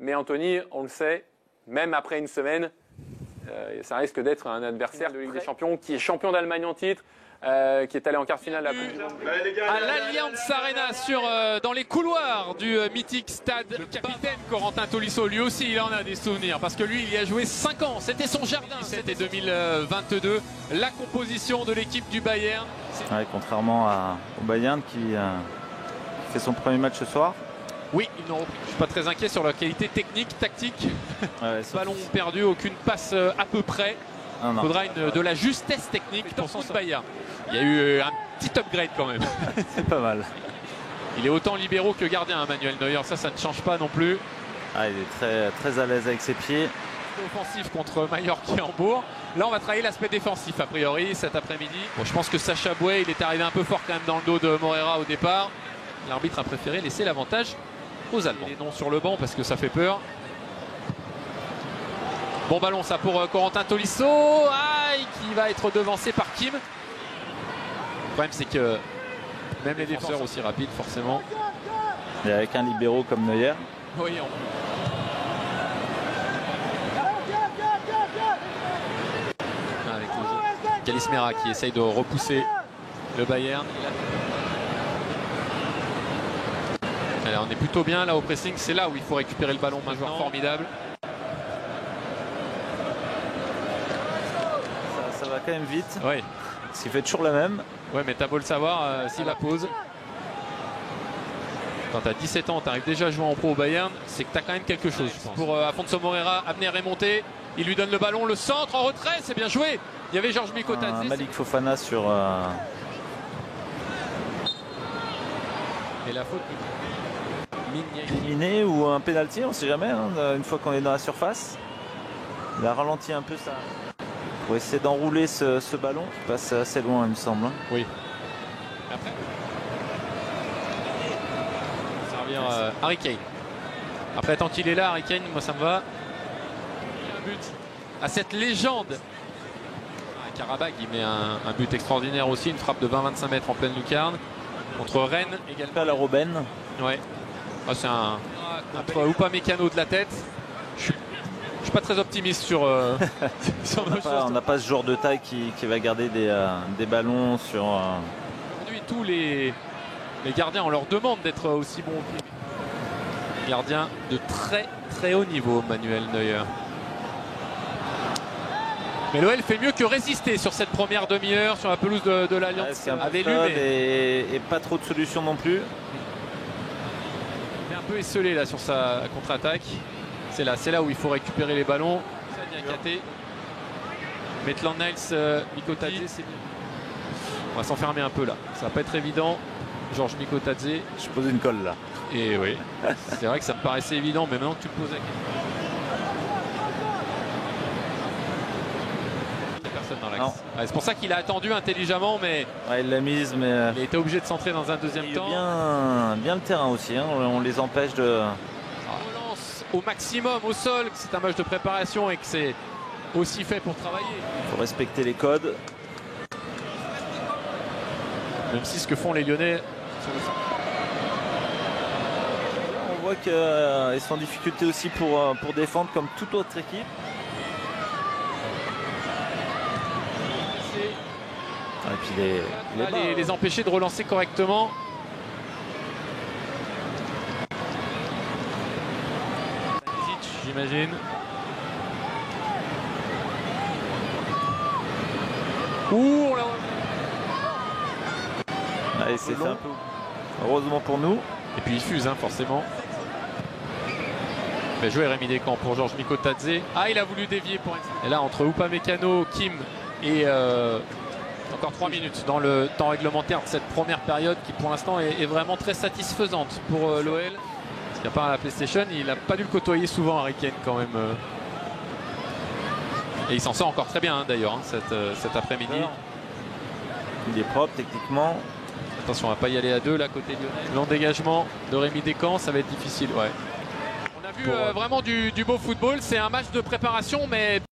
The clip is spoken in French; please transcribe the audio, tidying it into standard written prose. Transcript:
Mais Anthony, on le sait, même après une semaine, ça risque d'être un adversaire de Ligue des Champions qui est champion d'Allemagne en titre, qui est allé en quart de finale de la Coupe du Monde. À l'Allianz Arena, dans les couloirs du mythique stade. Le capitaine Corentin Tolisso, lui aussi, il en a des souvenirs parce que lui, il y a joué 5 ans. C'était son jardin. C'était 2022. La composition de l'équipe du Bayern. Ouais, contrairement au Bayern qui fait son premier match ce soir. Oui, je ne suis pas très inquiet sur la qualité technique, tactique. Ouais, Ballon perdu, aucune passe à peu près. Il faudra de la justesse technique pour son Bayern. Il y a eu un petit upgrade quand même. C'est pas mal. Il est autant libéraux que gardien, hein, Manuel Neuer. Ça ne change pas non plus. Ah, il est très, très à l'aise avec ses pieds. Offensif contre Mallorca et Hambourg. Là, on va travailler l'aspect défensif a priori cet après-midi. Bon, je pense que Sacha Bouet, il est arrivé un peu fort quand même dans le dos de Moreira au départ. L'arbitre a préféré laisser l'avantage aux Allemands. Les noms sur le banc parce que ça fait peur. Bon ballon ça pour Corentin Tolisso. Aïe, qui va être devancé par Kim. Le problème c'est que même les défenseurs aussi rapides forcément. Et avec un libéraux comme Neuer. Oui, avec le jeu. Kalismera qui essaye de repousser le Bayern. Alors, on est plutôt bien là au pressing. C'est là où il faut récupérer le ballon. Un joueur formidable. Ça va quand même vite. Oui. Ce qui fait toujours la même. Ouais, mais t'as beau le savoir, s'il la pose. Quand t'as 17 ans, t'arrives déjà à jouer en pro au Bayern, c'est que t'as quand même quelque chose. Je pense. Pour Afonso Moreira, Abner est monté. Il lui donne le ballon, le centre en retrait, c'est bien joué. Il y avait Georges Mikotadze. Malik Fofana sur. Et la faute. Éliminé ou un pénalty, on sait jamais, hein, une fois qu'on est dans la surface. Il a ralenti un peu ça pour essayer d'enrouler ce ballon qui passe assez loin, il me semble. Hein. Oui. Après, servir Harry Kane. Après, tant qu'il est là, Harry Kane, moi ça me va. Un but à cette légende. Karabakh, il met un but extraordinaire aussi, une frappe de 20-25 mètres en pleine lucarne. Contre Rennes également. À la Robben. Ouais. Ah, c'est un Upamecano de la tête. Je suis pas très optimiste sur, sur on n'a pas ce joueur de taille qui va garder des ballons sur. Aujourd'hui, tous les gardiens, on leur demande d'être aussi bons. Gardien de très très haut niveau, Manuel Neuer. Mais l'OL fait mieux que résister sur cette première demi-heure sur la pelouse de l'Allianz. Et pas trop de solutions non plus. Il est un peu esselé là sur sa contre-attaque. C'est là où il faut récupérer les ballons. Maitland Niles, Mikotadze. On va s'enfermer un peu là. Ça va pas être évident. Georges Mikotadze. Je pose une colle là. Et oui, c'est vrai que ça me paraissait évident, mais maintenant que tu me poses la question. Dans l'axe. Ouais, c'est pour ça qu'il a attendu intelligemment, mais ouais, il l'a mise, mais il a été obligé de centrer dans un deuxième temps. Bien le terrain aussi, hein. On les empêche de. On relance au maximum au sol, c'est un match de préparation et que c'est aussi fait pour travailler. Il faut respecter les codes. Même si ce que font les Lyonnais sur le centre. On voit qu'ils sont en difficulté aussi pour défendre comme toute autre équipe. Et puis les empêcher de relancer correctement. J'imagine. Ouh, on l'a. Allez, c'est fait un peu. Heureusement pour nous. Et puis il fuse, hein, forcément. Bien joué Rémi Descamps pour Georges Mikotadze. Ah, il a voulu dévier pour. Et là, entre Upamecano, Kim et. Encore 3 minutes dans le temps réglementaire de cette première période qui pour l'instant est vraiment très satisfaisante pour l'OL. Il n'y a pas à la PlayStation, il n'a pas dû le côtoyer souvent Harry Kane quand même. Et il s'en sort encore très bien hein, d'ailleurs hein, cet après-midi. Il est propre techniquement. Attention, on va pas y aller à deux là côté lyonnais. Long dégagement de Rémi Descamps, ça va être difficile. Ouais. On a vu vraiment du beau football, c'est un match de préparation mais